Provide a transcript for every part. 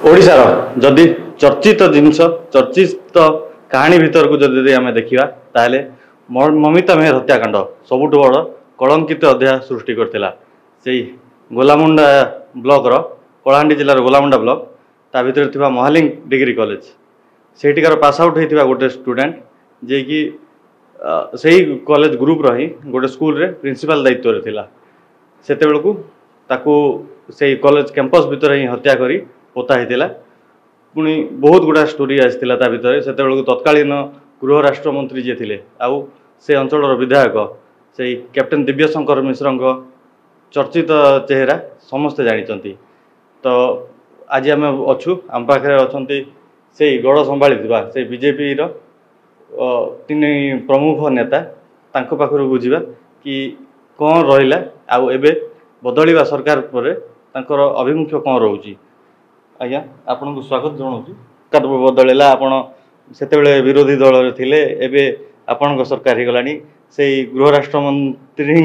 ओडिशार जदि चर्चित जिनस चर्चित कहानी भीतर को जदि आम देखा ताहले ममिता मेहर हत्याकांड सबुठ बड़ कलंकित अध्याय सृष्टि करथिला। सेई गोलामुंडा ब्लॉक रो कलाहांडी जिलार गोलामुंडा ब्लॉक ता भीतर थिबा महालिंग डिग्री कॉलेज सेठिकार पास आउट होइथिबा गोटे स्टूडेंट जे कि सेई कॉलेज ग्रुप रही गोटे स्कूल रे प्रिंसिपल दायित्व रे थिला। सेते बेलकू ताकू सेई कॉलेज कैंपस भीतर ही हत्या करी पोता होता। पुणी बहुत गुड़ा स्टोरी आसाला ता भीतर से तत्कालीन गृह राष्ट्र मंत्री जी थे आउ से अंचल विधायक से कैप्टेन दिव्यशंकर मिश्र चर्चित चेहरा समस्ते जानते। तो आज आम अच्छु आम पाखे अच्छा से गड़ संभाली से बीजेपी तीन प्रमुख नेता तांको पाखरु बुझिबा कि कौन रहिला आउ एबे बदलिबा सरकार पर तांकर अभिमुख्य कौन रोची। आज्ञा आपन को स्वागत जनाऊँ। बदलला आपन सेतेबेले विरोधी दल थिले एबे आपन सरकार ही गलानी से गृह राष्ट्र मंत्री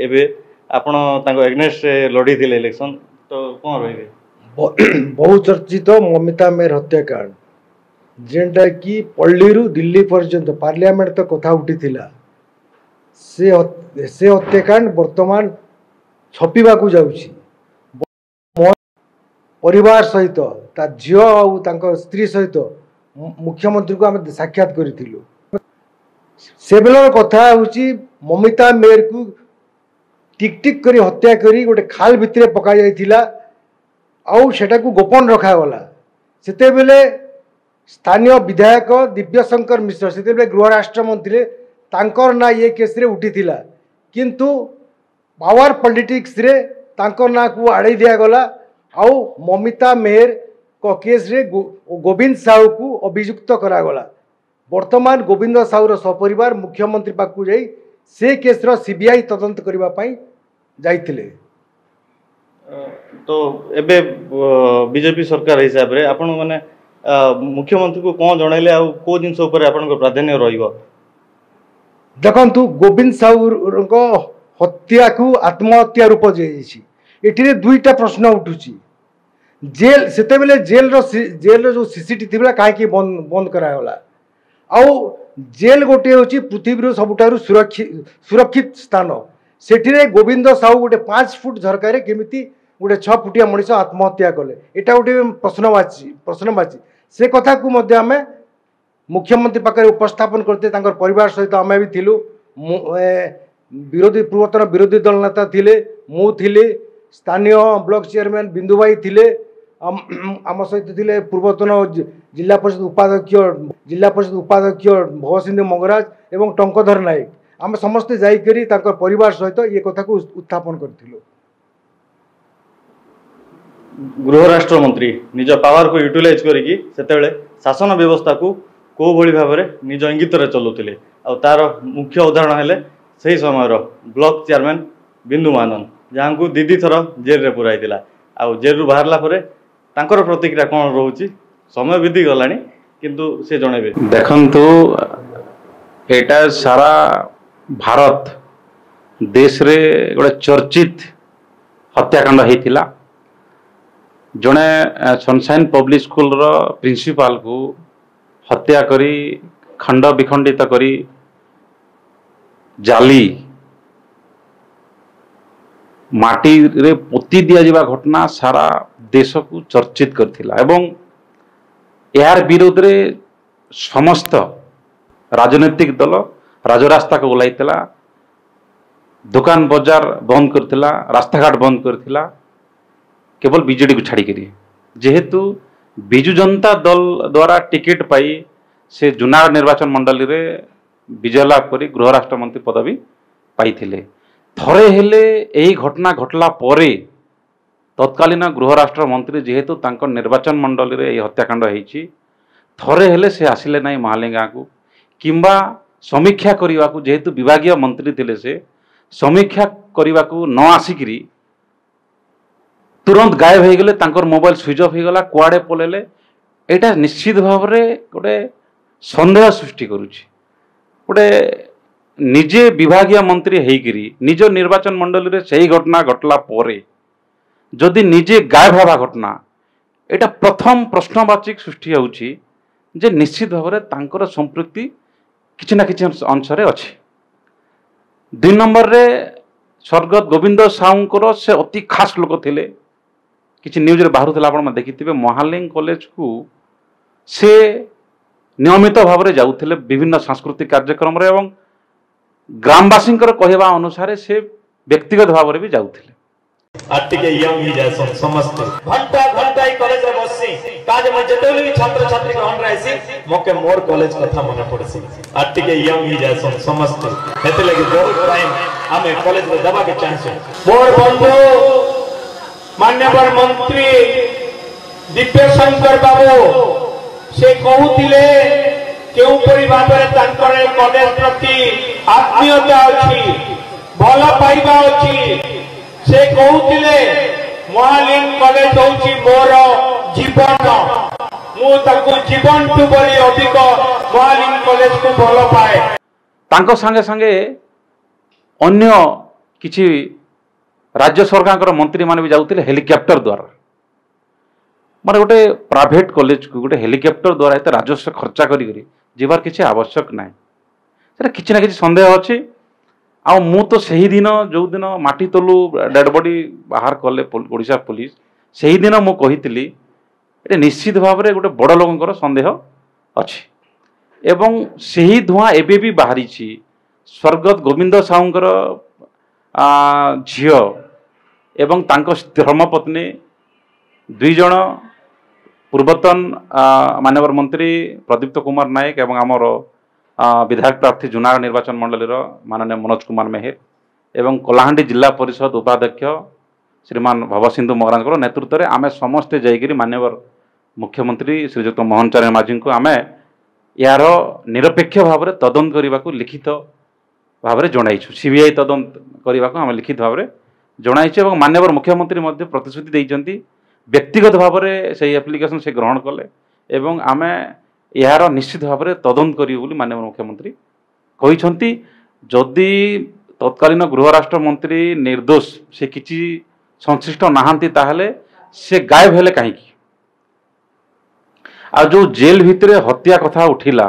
एबे आपन तांको एग्नेस्ट लड़ी थिले इलेक्शन तो कौन रहिबे। बहुचर्चित ममिता मेहर हत्याकांड जेनटा कि पल्लीरू दिल्ली पर्यंत पार्लियामेंट तो कथा उठीथिला से हत्याकांड वर्तमान छपिबा को जाउछि। परिवार सहित ता झियो आउ तांको स्त्री सहित मुख्यमंत्री को आम साक्षात करिथिलु। से बेलर कथा होछि ममिता मेहर को टिक टिक करी हत्या करी गोटे खाल भितरे पका जाइथिला आउ सेटा को गोपन रखा गला। सेते बेले स्थानीय विधायक दिव्यशंकर मिश्र सेते बेले गृह राष्ट्र मंत्री तांकर ना ये केस रे उठीथिला किंतु पावर पॉलिटिक्स रे तांकर ना को आड़े दिया गला आउ ममिता मेहर को केस रे गोविंद साहू को अभियुक्त करागला। वर्तमान गोविंद साहूर सपरिवार मुख्यमंत्री पाखु जाई से केस रो सीबीआई तदंत करबा पई जाइथिले। तो एबे बीजेपी सरकार हिसाब रे आपण माने मुख्यमंत्री को कौन जणाइले आ को जिंस ऊपर आपण को प्राधान्य रहिबो। देखंतु गोविंद साहू को हत्या को आत्महत्या रूप जेछि एठी दुईटा प्रश्न उठुछि। जेल सेते बेले जेल रो जो सीसीटीवी थिबला काहे कि बंद करागला आउ जेल गोटे होछि पृथ्वी सबुठारु सुरक्षित स्थान सेठिरे गोविंद साहू गोटे 5 फुट झरका रे केमिति गोटे 6 फुटिया मनीष आत्महत्या कले एटा गोटे प्रश्नवाची से कथा को मध्य आमे मुख्यमंत्री पाखे उपस्थापन करते तांकर परिवार सहित आमे भी थिलु पूर्वतन विरोधी दल नेता थिले मु थिले स्थानीय ब्लॉक चेयरमैन बिंदु भाई थिले आम सहित थिले पूर्वतन जिला परिषद उपाध्यक्ष भवसिंधु मंगराज एवं टंकधर नायक आम समस्ते जाइकरी तांकर परिवार सहित ये कथा को उत्थापन करथिलु। गृह राष्ट्र मंत्री निज पावर को यूटिलाइज करिकी सेतेबेले शासन व्यवस्था को को भली भाव में निज इंगित रे चलुथिले आ तार मुख्य उदाहरण हेले सही समय ब्लॉक चेयरमैन बिंदु महानन जहाँ को दीदी थर जेल रे पुराइला आ जेल रु बाहरला परे तांकर प्रतिक्रिया कौन रोची समय बीती गलानी किंतु से जणेबे। देखंतु एटा सारा भारत देश रे गोटे चर्चित हत्याकांड होइथिला। जड़े सनशाइन पब्लिक स्कूल रो प्रिंसिपाल को हत्या करी खंड विखंडित करी जाली माटी रे पोती दिया जिबा घटना सारा देश को चर्चित करथिला एवं यार विरोध रे समस्त राजनीतिक दल राजरास्ता को ओलाइतला दुकान बाजार बंद करथिला रास्ता घाट बंद करथिला केवल बीजेडी को छाड़ी करी जेहेतु बिजु जनता दल द्वारा टिकेट पाई से जुनागढ़ निर्वाचन मंडली रे विजय लाभ करी गृह राष्ट्र मंत्री पदवी पाइथिले। थरे हेले यही घटना घटला परे तत्कालीन गृह राष्ट्र मंत्री जेहेतु तांकर निर्वाचन मंडली रे हत्याकांड होईची थरे हेले से आसिले नाही महालिंगा को किंबा समीक्षा करिवा को जेहेतु विभागीय मंत्री थिले से समीक्षा करिवा को न आसिकरी तुरंत गायब हो गले तांकर मोबाइल स्विच ऑफ हो गला कुआडे पलेले एटा निश्चित भाव रे गोटे संदेह सृष्टि करूची। गोटे निजे विभागीय मंत्री हेकरी निज निर्वाचन मंडली रे सही घटना घटला परे जदि निजे गायब हवा घटना एटा प्रथम प्रश्नवाचिक सृष्टि होउछि जे निश्चित भाव में तांकर संपृक्ति किछि ना किछि अंशरे अछि। 2 नंबर रे स्वर्गत गोविंद साहूंकर से अति खास लोक थिले किछि न्यूज रे बाहर थिला आपण देखिथिबे महालिंग कॉलेज को से नियमित भाव में जाउथिले विभिन्न सांस्कृतिक कार्यक्रम रे एवं ग्रामवासी कहवा अनुसार से व्यक्तिगत भाव में भी जाउथिले। आटिके यंग ही जैसन समस्त घंटा घंटा ही कॉलेज रे बससी काज म जतेले भी छात्र छात्री ग्रहण रहसी मोके मोर कॉलेज कथा मने पड़सी आटिके यंग ही जैसन समस्त हेते लगे बहुत टाइम हमें कॉलेज में दबा के चाहसे। मोर बंधु माननीय मंत्री दिव्य शंकर बाबू से कहूतिले केउ परि भाबरे तांकर कॉलेज प्रति आत्मीयता अछि भला पाइबा अछि से कहूतिले महालिंग कॉलेज होउची मोर जीवन मु ताकू जीवन टू बली अधिक महालिंग कॉलेज को भल पाए। तांको संगे संगे अन्य किछि राज्य सरकार मंत्री माने भी जाउतिले हेलिकॉप्टर द्वारा माने गोटे प्राइवेट कॉलेज को गोटे हेलिकॉप्टर द्वारा एते राजस्व खर्चा करी जीवार किछि आवश्यक नाही सेटा किछि ना किछि संदेह अछि। आ मु तो सही दिन जो दिन माटी तलु डेड बॉडी बाहर कले ओडिशा पुलिस सही दिन मु कहितली एटे निश्चित भाव में गोटे बड़ लोकंकर संदेह अछि एवं सही धुआं एबे भी बाहरी स्वर्गत गोविंद साहूंकर झियो एवं तांको धर्मपत्नी 2 जण पूर्वतन माननीय मंत्री प्रदीप्त कुमार नायक एवं आमर विधायक प्रार्थी जुनागढ़ निर्वाचन मंडल माननीय मनोज कुमार मेहर एवं कलाहांडी जिला परिषद उपाध्यक्ष श्रीमान भवसिंधु मगराज नेतृत्व में आम समस्ते जाइए माननीय मुख्यमंत्री श्रीजुक्त मोहन चरण माझी को आम यार निरपेक्ष भाव में तदंत करने को लिखित भाव में जणाइछु सीबीआई तदंत करने को आम लिखित भाव में जणाइछु और माननीय मुख्यमंत्री प्रतिश्रुति देइछंती व्यक्तिगत भाव में से एप्लिकेशन से ग्रहण कले एवं आम यार निश्चित भाव में तदंत करियो माननीय मुख्यमंत्री कहिछंती। जदि तत्कालीन गृह राष्ट्र मंत्री निर्दोष से किसी संश्लिष्ट नहांती ताहले से गायब हेले कहीं आ जो जेल भितरे हत्या कथा उठिला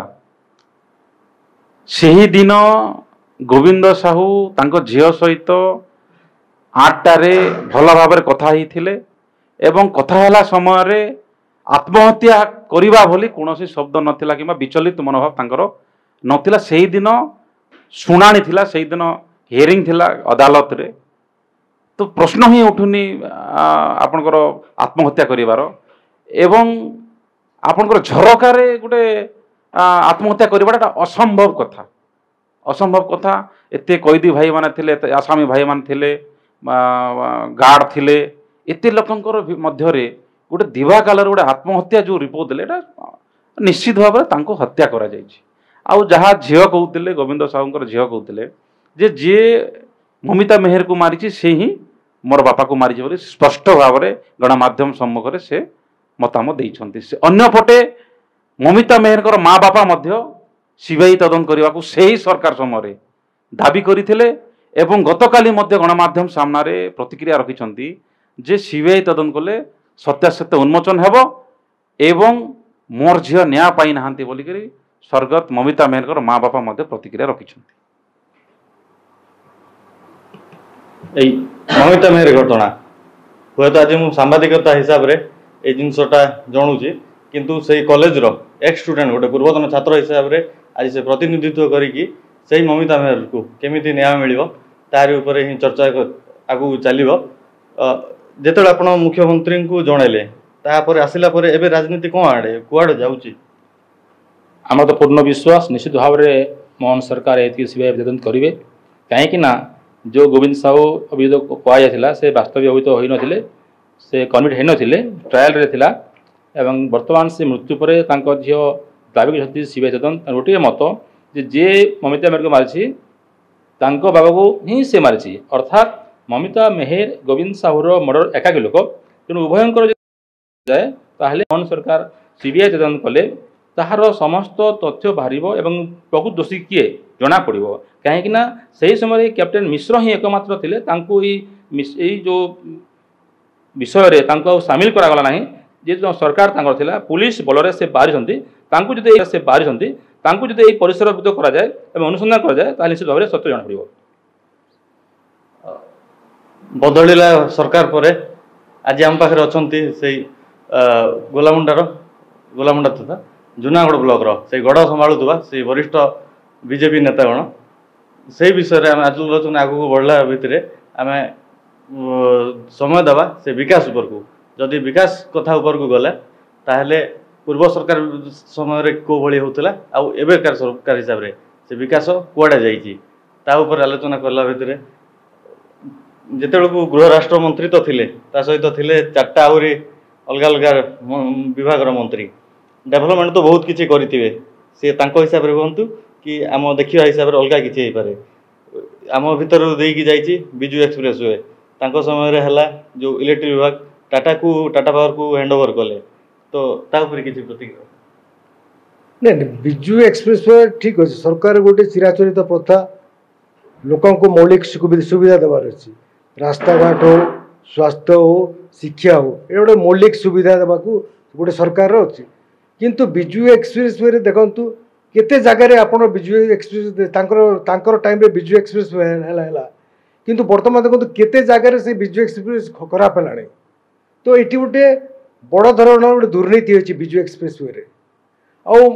सेही दिन गोविंद साहू तांको झियो सहित 8टारे भल भाव में कथा ही एवं कथा होला समय रे आत्महत्या करिबा भली कोनोसी शब्द नथिला किबा विचलित मनोभाव तांकर नथिला। सेही दिन शुणाणी थिला सेही दिन हियरिंग थिला अदालत रे तो प्रश्न ही उठुनी आपनकर आत्महत्या करिवार एवं आपनकर झरका रे गुटे आत्महत्या करिवाटा असंभव कथा एते कैदी भाई माने थिले आसामी भाई माने थिले गार्ड थिले एते लोकंकर मध्य रे गोटे दिवा कालर गोटे आत्महत्या जो रिपोर्ट देले निश्चित भाव में तांको हत्या करा जायछि। आउ जहाँ झील कहते गोविंद साहूंकर झील कहते जे जी ममिता मेहर को मारी से ही मोर बापा को मारी बोली स्पष्ट भाव में गणमाध्यम सम्मुख से मतामत देइछंती। से अन्य पटे ममिता मेहर माँ बापा मध्य सीबीआई तदंत करने को से ही सरकार समय दाबी करथिले एवं गतकाली मध्य गणमाध्यम सामने प्रतिक्रिया रखिछंती जे सीबीआई तदंत कले सत्यासत्य उन्मोचन हेबो एवं मोर झील न्याय पाई नाहांती बोलिकरी स्वर्गत ममिता मेहर माँ बापा मध्य प्रतिक्रिया रखिछंती। ममिता मेहर घटना हुए तो आज मु सांबादिकता हिसाब रे ए जिनसटा जणुची किंतु से कॉलेज रो एक स्टूडेंट गोटे पूर्वतन छात्र हिसाब रे आज से प्रतिनिधित्व करिकी से ममिता मेहर को केमिति न्याय मिलिबो तारि ऊपर ही चर्चा आगु चलिबो। जेतेबेले आपण मुख्यमंत्री को जणाइले तापर आसिला परे एबे राजनीति कोन आडे कुआडे जाउची आम तो पूर्ण विश्वास निश्चित भाव में मोहन सरकार ये सीबीआई तदंत करेंगे कहीं जो गोविंद साहू अभियोग कहुला से वास्तविक अभियुक्त हो नथिले से कन्विक्ट हो नथिले ट्रायल रे थिला एवं वर्तमान से मृत्यु पर झील दाबी कर सीबीआई तदंत गोटे मत जे ममिता मेहर को मारी बाबा को ही से मारी अर्थात ममिता मेहर गोविंद साहूर मर्डर एकाकी लोक तेणु उभयंकर जाए ताहले मोहन सरकार सीबीआई तदंत कले ताहार समस्त तथ्य बाहर एवं प्रकृत दोषी किए जना पड़ कहीं से समय कैप्टेन मिश्र ही एकमात्र थे जो विषय रे सामिल करागला नहीं जेहेतु सरकार तांकर थिला पुलिस बलरे से बाहरी तांकु जदि से बाहरी तांकु जदि एई परिसर विरुद्ध करा जाए एवं अनुसंधान करा जाए ताले निश्चित भाव में सत्य जଣା पड़िबो। बदलिला सरकार परे आज आम पाखे अछंती से गोलामुंडा तथा जूनागढ़ ब्लॉक से गढ़ संभालुवा से वरिष्ठ बीजेपी नेतागण से विषय में आलोचना आगू बढ़ला भितर आम समय देवा से विकास उपरकू जदि विकास कथा उपरकू गले ताहले पूर्व सरकार समय को भली होता आउ एबेकार सरकार हिसाब से विकास कुआड़े जा आलोचना करला भितर जिते गृह राष्ट्र मंत्री तो थिले ता सहित थिले 4टा आहरी अलग अलग विभाग मंत्री डेभलपमेंट तो बहुत किसी करेंगे सी हिसाब से कहतु कि आम देखा हिसाब से अलग किसी हो पारे आम भीतर देकी जाइए विजु एक्सप्रेस वे तांको समय है जो इलेक्ट्रिक विभाग टाटा पावर को हैंडओवर कले तो किसी प्रतिक्रिया नहीं विजु एक्सप्रेस वे ठीक अच्छे सरकार गोटे चिराचरित प्रथा लोक मौलिक सुविधा देवार अच्छी रास्ता घाट हो स्वास्थ्य हो शिक्षा हो ये गोटे मौलिक सुविधा देवाक गोटे सरकार अच्छी किंतु विजु एक्सप्रेस वे देखु केते जगार आपण विजु एक्सप्रेस तांकर टाइम रे विजु एक्सप्रेस है किंतु वर्तमान देखो केते जगार से विजु एक्सप्रेस खराब है तो ये गोटे बड़ धरण गोटे दुर्नीति अच्छी विजु एक्सप्रेस वे आउ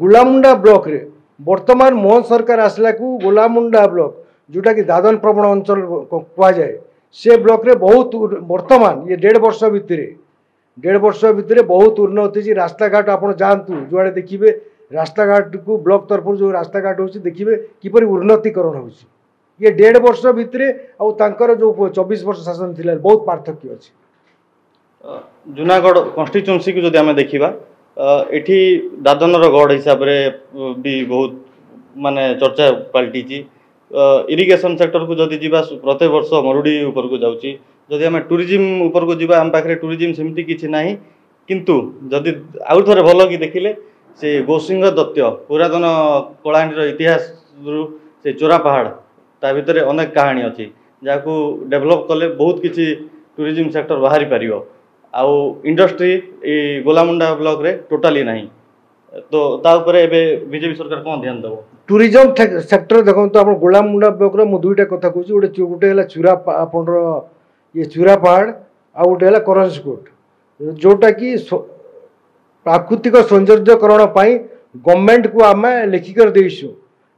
गोलामुंडा ब्लॉक रे वर्तमान मोहन सरकार आसला को गोलामुंडा ब्लॉक जोटा कि दादन प्रवण अंचल कह जाए से ब्लॉक रे बहुत वर्तमान ये 1.5 वर्ष भितर बहुत उन्नति रास्ता घाट आप जातु जुआड़े देखिए रास्ता घाट को ब्लॉक तरफ जो रास्ता घाट हो देखिए किपर उन्नतिकरण हो ये 1.5 वर्ष भितर आर जो 24 वर्ष शासन थी बहुत पार्थक्य अच्छी जूनागढ़ कन्स्टिट्युएंसी को जब आम देखा एठी दादनर गढ़ हिसाब से भी बहुत माने चर्चा पलटि इरिगेशन सेक्टर को जदि जीवा प्रत्येक वर्ष मरुड़ी ऊपर को जाऊँगी जदि आम टूरिज्म ऊपर को जीवा आम पाखे टूरिज्म सेमती किसी ना किंतु जदि आउ थे भल कि देखिले से गोसिंह दत्त पुरातन कलाहांडीर इतिहास से चोरा पहाड़ ता भितर अनेक कहानी अच्छी जहाँ डेभलप कले बहुत किसी टूरिज्म सेक्टर बाहरी पार आउ इंडस्ट्री गोलामुंडा ब्लॉक रे टोटाली नहीं तो बीजेपी सरकार कौन ध्यान देव टूरिज्म सेक्टर देखो तो आप गोलामुंडा ब्लॉक रे मु दुईटा कथा कहूँ गोटे गोटे चूरा आपन ये चूरा पहाड़ आ गोटे है करंजकोट जोटा कि प्राकृतिक सौंदर्यकरण गवर्नमेंट को आम लिखिकर देसु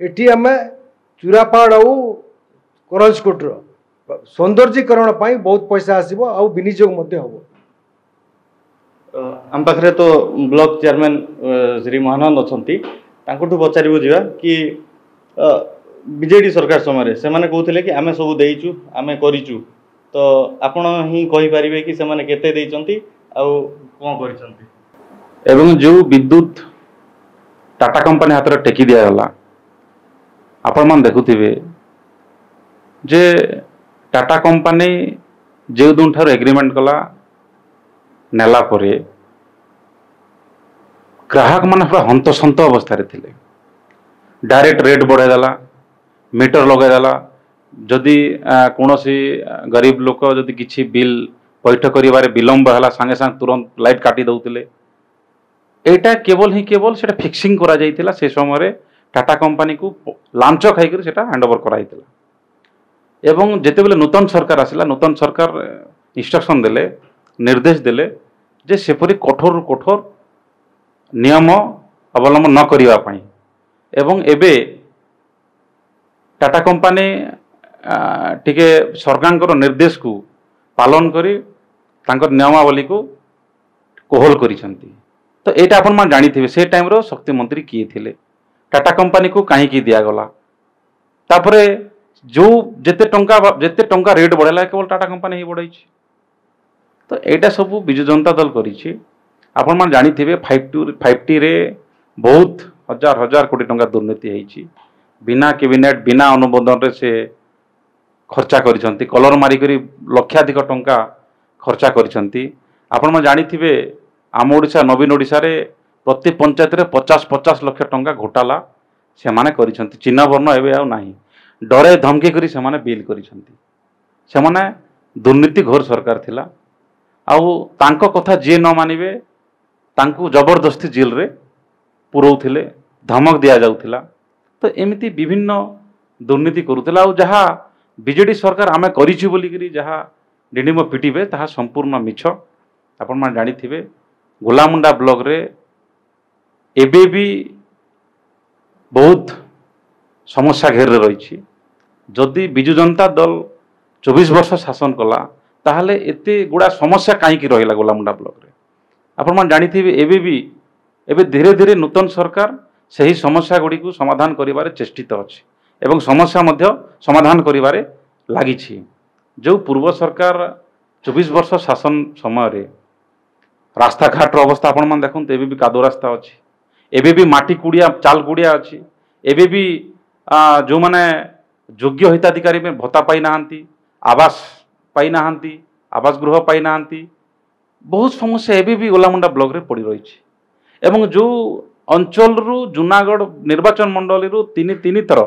एटी आम चूरा पहाड़ आउ करंजकोटर सौंदर्यकरण बहुत पैसा आसो आ विनियोग हम आम पाखे तो ब्लॉक चेयरमैन श्री महानंद अच्छा पचारू जा कि बीजेडी सरकार समय से कहते कि आम सब देचु आम करूँ तो आपण ही कहींपारे कि से केते देइचंती आउ कौन कर एवं जो विद्युत टाटा कंपनी हाथ में टेकी दिगला आपण मन देखुथिबे जे टाटा कंपनी जो दिन ठार एग्रीमेंट कला नेला परे ग्राहक मान पूरा हंतसंत अवस्था रे थिले डायरेक्ट रेट बढ़ाईदेला मीटर लगेदेला जदि कौन गरीब लोक जदि किसी बिल पैठ कर विलंब है सांगे सांगे तुरंत लाइट काटी दौले एटा केवल ही केवल से फिक्सिंग करा जाइथिला से समय टाटा कंपनी को लांच खाई से हैंडओवर कराइथिला एवं जेते बेले नूतन सरकार आसिला नूतन सरकार इंस्ट्रक्शन देले निर्देश देले जे सेपरी कठोर कठोर नियम अवलंबन न करिवा पाई एवं एबे टाटा कंपनी टिके सरकार निर्देश को पालन करी तांकर नियमावली को कोहल करिसंती तो एटा अपन मान जानी थे से टाइम रो शक्ति मंत्री किए थिले टाटा कंपनी को कहीं की दिया गला तापरे जो जेते टंका रेट बढ़ेला केवल टाटा कंपनी ही बढ़ाई तो एटा सब बिजु जनता दल करिछि आपण मान जानी थे 5T रे बहुत हजार हजार कोटी टंका दुर्नीति होइछि बिना कैबिनेट बिना अनुमोदन रे से खर्चा करिसंती कलर मारी करी लक्षाधिक टंका खर्चा करिसंती आपण मान जानी थे आम ओडिशा नवीन ओडिशा रे प्रति पंचायत रे 50-50 लाख टंका घोटाला से माने करिसंती चिन्ह वर्ण एबे आ नाही डरे धमकी करी से माने बिल करिसंती से माने दुर्नीति घोर सरकार थिला आउ तांको कथा जे न मानिबे तांको जबरदस्ती जेल रे पुरौथिले धमक दिया जाउथिला। तो एमिति विभिन्न दुर्नीति करुथिला आउ जहा बीजेडी सरकार आमे करिछु बोली करी जहा डिंडिम पिटिबे ताहा संपूर्ण मिछ। आपण मान जानी थिबे गोलामुंडा ब्लॉक रे एबे भी बहुत समस्या घेर रही। जदि बिजु जनता दल 24 वर्ष शासन कला ताहले एते गुड़ा समस्या कहीं रहा गोलामुंडा ब्लॉक रे। आपण मान जानी थिबे एबे भी एबे धीरे धीरे नूतन सरकार सही समस्या गुड़ी को समाधान करिबारे चेष्टित अछि एवं समस्या मध्य समाधान करिबारे लागिछि। जो पूर्व सरकार 24 वर्ष शासन समय रे रास्ता घाट अवस्था आपण मान देखुन एबे भी कादो रास्ता अछि, एबे भी माटी कुड़िया चाल कुड़िया अछि, एबे भी जो माने योग्य हिताधिकारी में भत्ता पाई नाहंती, आवास पाई नाहंती, आवास गृह पाई नाहंती, बहुत समस्या एबे भी गोलामुंडा ब्लॉक रे पड़ी रही है। एवं जो अंचल रु जूनागढ़ निर्वाचन मंडली रु तीन थर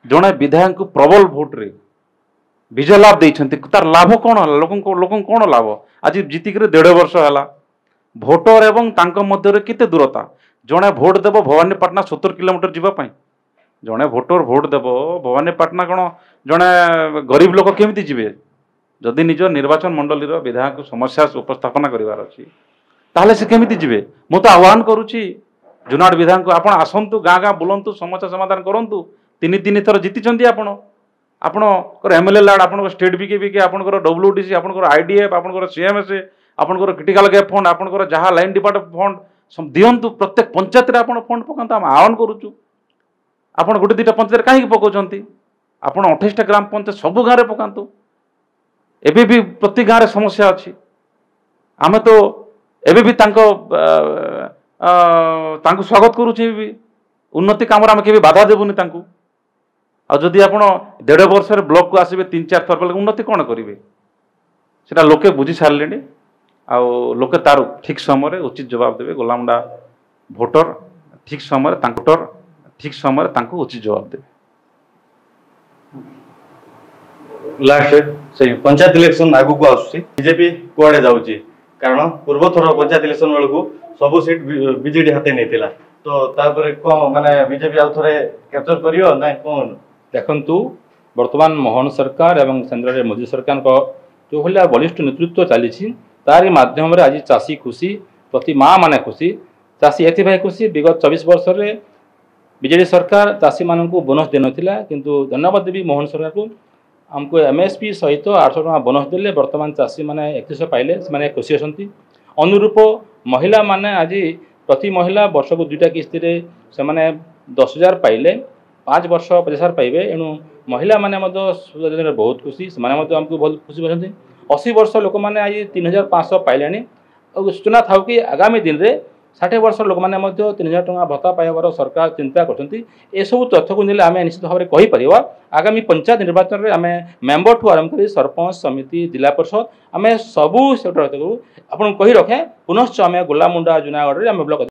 जड़े विधायक को प्रबल भोट रे विजय लाभ देइछंती। तार लाभ कौन है लोक कौन लाभ आज जीतिक 1.5 वर्ष है भोटर एवं तांको मध्य केते दूरता जड़े भोट देव भवानीपाटना 70 किलोमीटर जीवाई जड़े भोटर भोट देव भवानीपाटना कौन जड़े गरीब लोक केमिति जीवे जदि निज निर्वाचन मंडली विधायक समस्या उपस्थापना करिवार अछि ताहले से केमिति जीवे। मु तो आह्वान करुछि जूनागढ़ विधायक आपण आसंतु गाँ गाँ बुलंतु समस्या समाधान करंतु। तीन थर जीति आपण एमएलए लाड आपण स्टेट बीके आपण डब्ल्यूडीसी आपण आईडीएफ आपण सीएमएस आपण क्रिटिकल गैप फंड आपण जहाँ लाइन डिपार्टमेंट फंड दिंतु प्रत्येक पंचायत रे आपण फंड पकांतु। आम आह्वान करुचु आपण गोटे 2टा पंचायत कहीं पकाउछंती आपण 28टा ग्राम पंचायत सबु गाँव पकांतु। एबे भी प्रति गाँव समस्या अच्छी आमे तो एबे भी तांको स्वागत करुचे भी उन्नति काम आम के बाधा देबुनि तांको। आ जदि आपण 1.5 वर्ष ब्लॉक को आसबे 3-4 थर बेले उन्नति कौन करेंगे सेटा लोके बुझी सारे आ लोके तार ठीक समय उचित जवाब देवे। गोलामुंडा भोटर ठीक समय ठीक समय उचित जवाब देवे। लास्ट से पंचायत इलेक्शन आगु को आसुची बीजेपी कुआडे जाउची कारण पूर्व थर पंचायत इलेक्शन बेलू सब सीट बीजेडी हाथे नहीं तो तापर कौन माने बीजेपी आउ थरे कैप्चर करियो ना कौन देखंतु वर्तमान मोहन सरकार एवं केंद्र मोदी सरकार को जो भाया बलिष्ठ नेतृत्व चली तारी माध्यम आज चाषी खुशी प्रति माँ माने खुशी चाषी एथि खुशी विगत 24 वर्ष रे बीजेडी सरकार चाषी मान बोनस दे ना किंतु धन्यवाद देवी मोहन सरकार को आमको एमएसपी सहित 800 टका बोनस देले वर्तमान चाषी मैंने 3100 पाइले से खुशी अच्छा। अनुरूप महिला माने आज प्रति महिला वर्ष को 2टा किस्ती से 10,000 पाइले 5 वर्ष 50,000 पाइबे एणु महिला माने बहुत खुशी से आमको बहुत खुशी पाते। 80 वर्ष लोक मैंने आज 3,500 पाइले और सूचना था कि आगामी दिन में 60 वर्ष लोक मैंने 3,000 टका भत्ता पाइबार सरकार चिंता करसबू तथ्य को आम निश्चित भाव में कहीपर। आगामी पंचायत निर्वाचन में आम मेंबर ठू आरंभ कर सरपंच समिति जिला परिषद आम सबू सेक्टर आपको कही रखे पुनश्च आम गोलामुंडा जूनागढ़ में आम ब्लॉक